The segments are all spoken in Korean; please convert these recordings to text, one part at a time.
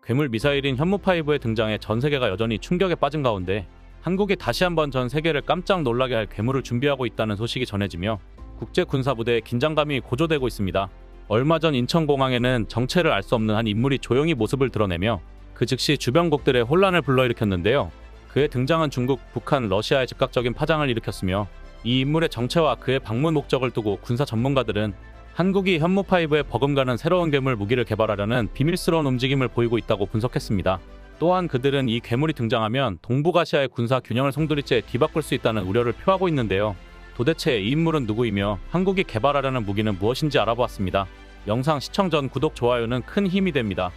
괴물 미사일인 현무5의 등장에 전 세계가 여전히 충격에 빠진 가운데 한국이 다시 한번 전 세계를 깜짝 놀라게 할 괴물을 준비하고 있다는 소식이 전해지며 국제 군사부대의 긴장감이 고조되고 있습니다. 얼마 전 인천공항에는 정체를 알 수 없는 한 인물이 조용히 모습을 드러내며 그 즉시 주변국들의 혼란을 불러일으켰는데요. 그의 등장은 중국, 북한, 러시아의 즉각적인 파장을 일으켰으며 이 인물의 정체와 그의 방문 목적을 두고 군사 전문가들은 한국이 현무5에 버금가는 새로운 괴물 무기를 개발하려는 비밀스러운 움직임을 보이고 있다고 분석했습니다. 또한 그들은 이 괴물이 등장하면 동북아시아의 군사 균형을 송두리째 뒤바꿀 수 있다는 우려를 표하고 있는데요. 도대체 이 인물은 누구이며 한국이 개발하려는 무기는 무엇인지 알아보았습니다. 영상 시청 전 구독, 좋아요는 큰 힘이 됩니다.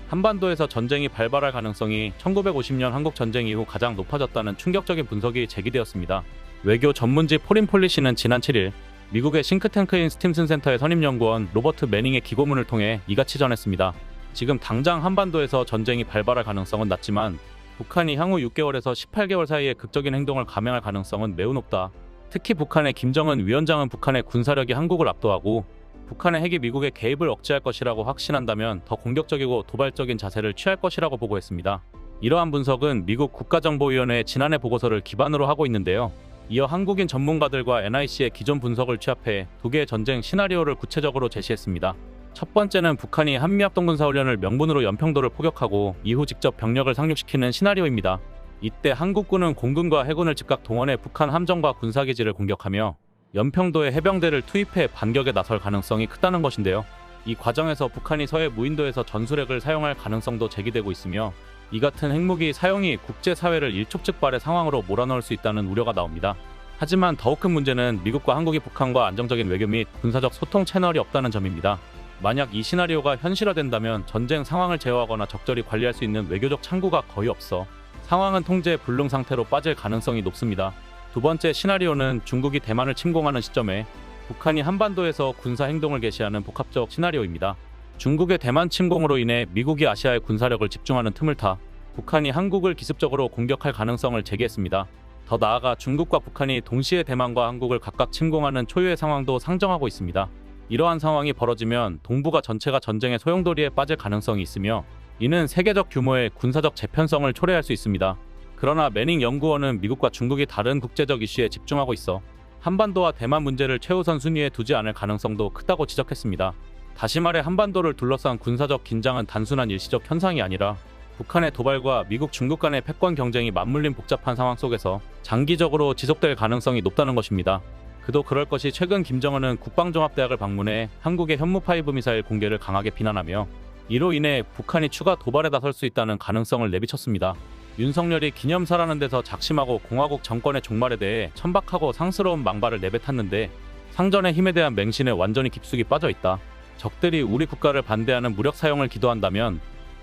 한반도에서 전쟁이 발발할 가능성이 1950년 한국 전쟁 이후 가장 높아졌다는 충격적인 분석이 제기되었습니다. 외교 전문지 포린폴리시는 지난 7일 미국의 싱크탱크인 스팀슨 센터의 선임연구원 로버트 매닝의 기고문을 통해 이같이 전했습니다. 지금 당장 한반도에서 전쟁이 발발할 가능성은 낮지만 북한이 향후 6개월에서 18개월 사이에 극적인 행동을 감행할 가능성은 매우 높다. 특히 북한의 김정은 위원장은 북한의 군사력이 한국을 압도하고 북한의 핵이 미국의 개입을 억제할 것이라고 확신한다면 더 공격적이고 도발적인 자세를 취할 것이라고 보고했습니다. 이러한 분석은 미국 국가정보위원회의 지난해 보고서를 기반으로 하고 있는데요. 이어 한국인 전문가들과 NIC의 기존 분석을 취합해 두 개의 전쟁 시나리오를 구체적으로 제시했습니다. 첫 번째는 북한이 한미합동군사훈련을 명분으로 연평도를 포격하고 이후 직접 병력을 상륙시키는 시나리오입니다. 이때 한국군은 공군과 해군을 즉각 동원해 북한 함정과 군사기지를 공격하며 연평도에 해병대를 투입해 반격에 나설 가능성이 크다는 것인데요. 이 과정에서 북한이 서해 무인도에서 전술핵을 사용할 가능성도 제기되고 있으며 이 같은 핵무기 사용이 국제사회를 일촉즉발의 상황으로 몰아넣을 수 있다는 우려가 나옵니다. 하지만 더욱 큰 문제는 미국과 한국이 북한과 안정적인 외교 및 군사적 소통 채널이 없다는 점입니다. 만약 이 시나리오가 현실화된다면 전쟁 상황을 제어하거나 적절히 관리할 수 있는 외교적 창구가 거의 없어 상황은 통제 불능 상태로 빠질 가능성이 높습니다. 두 번째 시나리오는 중국이 대만을 침공하는 시점에 북한이 한반도에서 군사 행동을 개시하는 복합적 시나리오입니다. 중국의 대만 침공으로 인해 미국이 아시아의 군사력을 집중하는 틈을 타 북한이 한국을 기습적으로 공격할 가능성을 제기했습니다. 더 나아가 중국과 북한이 동시에 대만과 한국을 각각 침공하는 초유의 상황도 상정하고 있습니다. 이러한 상황이 벌어지면 동북아 전체가 전쟁의 소용돌이에 빠질 가능성이 있으며 이는 세계적 규모의 군사적 재편성을 초래할 수 있습니다. 그러나 매닝 연구원은 미국과 중국이 다른 국제적 이슈에 집중하고 있어 한반도와 대만 문제를 최우선 순위에 두지 않을 가능성도 크다고 지적했습니다. 다시 말해 한반도를 둘러싼 군사적 긴장은 단순한 일시적 현상이 아니라 북한의 도발과 미국, 중국 간의 패권 경쟁이 맞물린 복잡한 상황 속에서 장기적으로 지속될 가능성이 높다는 것입니다. 그도 그럴 것이 최근 김정은은 국방종합대학을 방문해 한국의 현무5 미사일 공개를 강하게 비난하며 이로 인해 북한이 추가 도발에 나설 수 있다는 가능성을 내비쳤습니다. 윤석열이 기념사라는 데서 작심하고 공화국 정권의 종말에 대해 천박하고 상스러운 망발을 내뱉었는데 상전의 힘에 대한 맹신에 완전히 깊숙이 빠져있다. 적들이 우리 국가를 반대하는 무력 사용을 기도한다면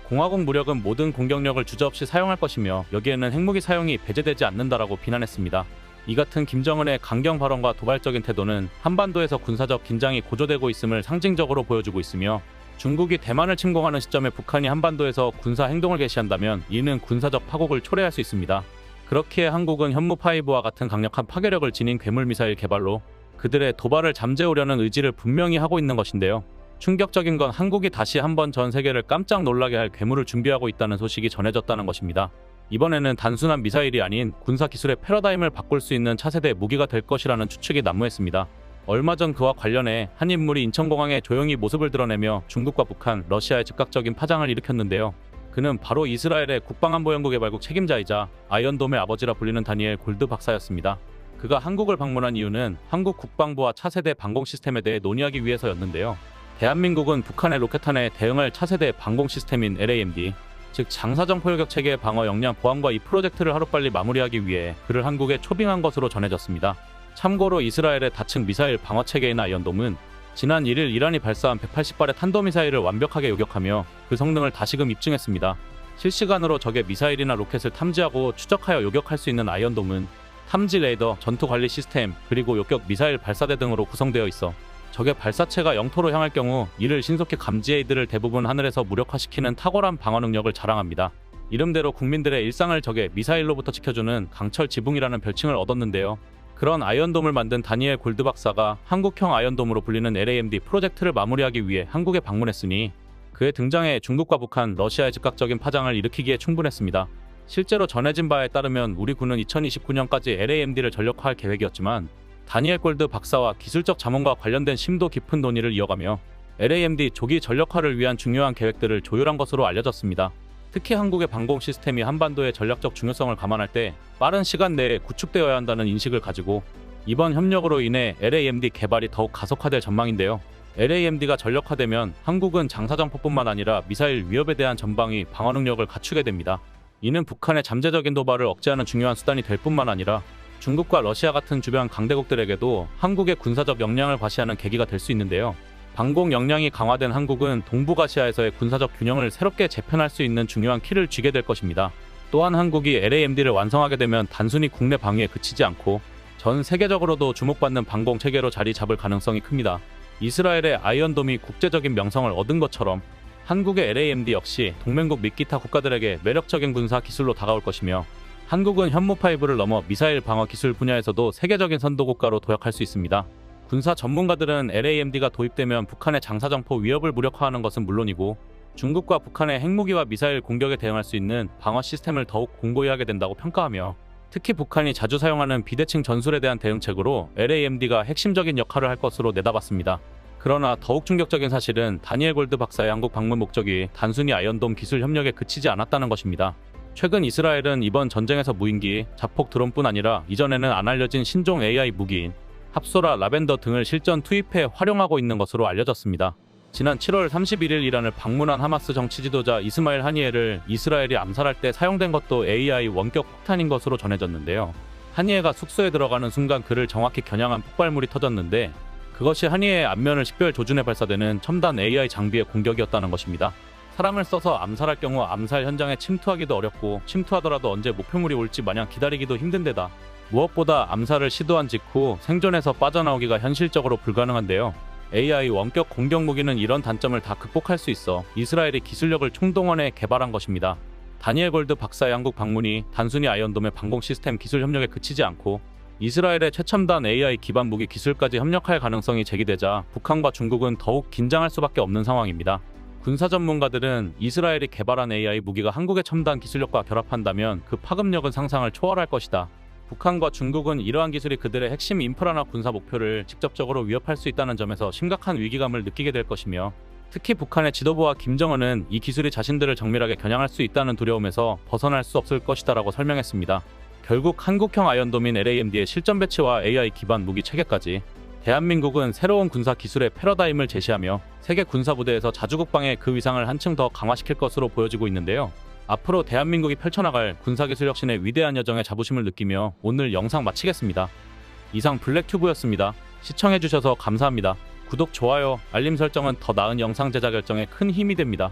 공화국 무력은 모든 공격력을 주저없이 사용할 것이며 여기에는 핵무기 사용이 배제되지 않는다라고 비난했습니다. 이 같은 김정은의 강경 발언과 도발적인 태도는 한반도에서 군사적 긴장이 고조되고 있음을 상징적으로 보여주고 있으며 중국이 대만을 침공하는 시점에 북한이 한반도에서 군사 행동을 개시한다면 이는 군사적 파국을 초래할 수 있습니다. 그렇기에 한국은 현무5와 같은 강력한 파괴력을 지닌 괴물 미사일 개발로 그들의 도발을 잠재우려는 의지를 분명히 하고 있는 것인데요. 충격적인 건 한국이 다시 한번 전 세계를 깜짝 놀라게 할 괴물을 준비하고 있다는 소식이 전해졌다는 것입니다. 이번에는 단순한 미사일이 아닌 군사기술의 패러다임을 바꿀 수 있는 차세대 무기가 될 것이라는 추측이 난무했습니다. 얼마 전 그와 관련해 한 인물이 인천공항에 조용히 모습을 드러내며 중국과 북한, 러시아의 즉각적인 파장을 일으켰는데요. 그는 바로 이스라엘의 국방안보연구개발국 책임자이자 아이언돔의 아버지라 불리는 다니엘 골드 박사였습니다. 그가 한국을 방문한 이유는 한국 국방부와 차세대 방공 시스템에 대해 논의하기 위해서였는데요. 대한민국은 북한의 로켓탄에 대응할 차세대 방공 시스템인 LAMD, 즉 장사정 포효격 체계의 방어 역량 보완과 이 프로젝트를 하루빨리 마무리하기 위해 그를 한국에 초빙한 것으로 전해졌습니다. 참고로 이스라엘의 다층 미사일 방어 체계인 아이언돔은 지난 1일 이란이 발사한 180발의 탄도미사일을 완벽하게 요격하며 그 성능을 다시금 입증했습니다. 실시간으로 적의 미사일이나 로켓을 탐지하고 추적하여 요격할 수 있는 아이언돔은 탐지 레이더, 전투 관리 시스템, 그리고 요격 미사일 발사대 등으로 구성되어 있어 적의 발사체가 영토로 향할 경우 이를 신속히 감지해 이들을 대부분 하늘에서 무력화시키는 탁월한 방어 능력을 자랑합니다. 이름대로 국민들의 일상을 적의 미사일로부터 지켜주는 강철 지붕이라는 별칭을 얻었는데요. 그런 아이언돔을 만든 다니엘 골드 박사가 한국형 아이언돔으로 불리는 LAMD 프로젝트를 마무리하기 위해 한국에 방문했으니 그의 등장에 중국과 북한, 러시아의 즉각적인 파장을 일으키기에 충분했습니다. 실제로 전해진 바에 따르면 우리 군은 2029년까지 LAMD를 전력화할 계획이었지만 다니엘 골드 박사와 기술적 자문과 관련된 심도 깊은 논의를 이어가며 LAMD 조기 전력화를 위한 중요한 계획들을 조율한 것으로 알려졌습니다. 특히 한국의 방공 시스템이 한반도의 전략적 중요성을 감안할 때 빠른 시간 내에 구축되어야 한다는 인식을 가지고 이번 협력으로 인해 LAMD 개발이 더욱 가속화될 전망인데요. LAMD가 전력화되면 한국은 장사정포뿐만 아니라 미사일 위협에 대한 전방위 방어 능력을 갖추게 됩니다. 이는 북한의 잠재적인 도발을 억제하는 중요한 수단이 될 뿐만 아니라 중국과 러시아 같은 주변 강대국들에게도 한국의 군사적 역량을 과시하는 계기가 될 수 있는데요. 방공 역량이 강화된 한국은 동북아시아에서의 군사적 균형을 새롭게 재편할 수 있는 중요한 키를 쥐게 될 것입니다. 또한 한국이 LAMD를 완성하게 되면 단순히 국내 방위에 그치지 않고 전 세계적으로도 주목받는 방공 체계로 자리 잡을 가능성이 큽니다. 이스라엘의 아이언돔이 국제적인 명성을 얻은 것처럼 한국의 LAMD 역시 동맹국 및 기타 국가들에게 매력적인 군사 기술로 다가올 것이며 한국은 현무5를 넘어 미사일 방어 기술 분야에서도 세계적인 선도국가로 도약할 수 있습니다. 군사 전문가들은 LAMD가 도입되면 북한의 장사정포 위협을 무력화하는 것은 물론이고 중국과 북한의 핵무기와 미사일 공격에 대응할 수 있는 방어 시스템을 더욱 공고히 하게 된다고 평가하며 특히 북한이 자주 사용하는 비대칭 전술에 대한 대응책으로 LAMD가 핵심적인 역할을 할 것으로 내다봤습니다. 그러나 더욱 충격적인 사실은 다니엘 골드 박사의 한국 방문 목적이 단순히 아이언돔 기술 협력에 그치지 않았다는 것입니다. 최근 이스라엘은 이번 전쟁에서 무인기, 자폭 드론뿐 아니라 이전에는 안 알려진 신종 AI 무기인 합소라, 라벤더 등을 실전 투입해 활용하고 있는 것으로 알려졌습니다. 지난 7월 31일 이란을 방문한 하마스 정치 지도자 이스마일 하니에를 이스라엘이 암살할 때 사용된 것도 AI 원격 폭탄인 것으로 전해졌는데요. 하니에가 숙소에 들어가는 순간 그를 정확히 겨냥한 폭발물이 터졌는데 그것이 하니에의 안면을 식별 조준해 발사되는 첨단 AI 장비의 공격이었다는 것입니다. 사람을 써서 암살할 경우 암살 현장에 침투하기도 어렵고 침투하더라도 언제 목표물이 올지 마냥 기다리기도 힘든 데다 무엇보다 암살을 시도한 직후 생존해서 빠져나오기가 현실적으로 불가능한데요. AI 원격 공격 무기는 이런 단점을 다 극복할 수 있어 이스라엘이 기술력을 총동원해 개발한 것입니다. 다니엘 골드 박사의 한국 방문이 단순히 아이언돔의 방공 시스템 기술 협력에 그치지 않고 이스라엘의 최첨단 AI 기반 무기 기술까지 협력할 가능성이 제기되자 북한과 중국은 더욱 긴장할 수밖에 없는 상황입니다. 군사 전문가들은 이스라엘이 개발한 AI 무기가 한국의 첨단 기술력과 결합한다면 그 파급력은 상상을 초월할 것이다. 북한과 중국은 이러한 기술이 그들의 핵심 인프라나 군사 목표를 직접적으로 위협할 수 있다는 점에서 심각한 위기감을 느끼게 될 것이며 특히 북한의 지도부와 김정은은 이 기술이 자신들을 정밀하게 겨냥할 수 있다는 두려움에서 벗어날 수 없을 것이다라고 설명했습니다. 결국 한국형 아이언돔인 LAMD의 실전 배치와 AI 기반 무기 체계까지 대한민국은 새로운 군사 기술의 패러다임을 제시하며 세계 군사부대에서 자주국방의 그 위상을 한층 더 강화시킬 것으로 보여지고 있는데요. 앞으로 대한민국이 펼쳐나갈 군사기술 혁신의 위대한 여정에 자부심을 느끼며 오늘 영상 마치겠습니다. 이상 블랙튜브였습니다. 시청해주셔서 감사합니다. 구독, 좋아요, 알림 설정은 더 나은 영상 제작 결정에 큰 힘이 됩니다.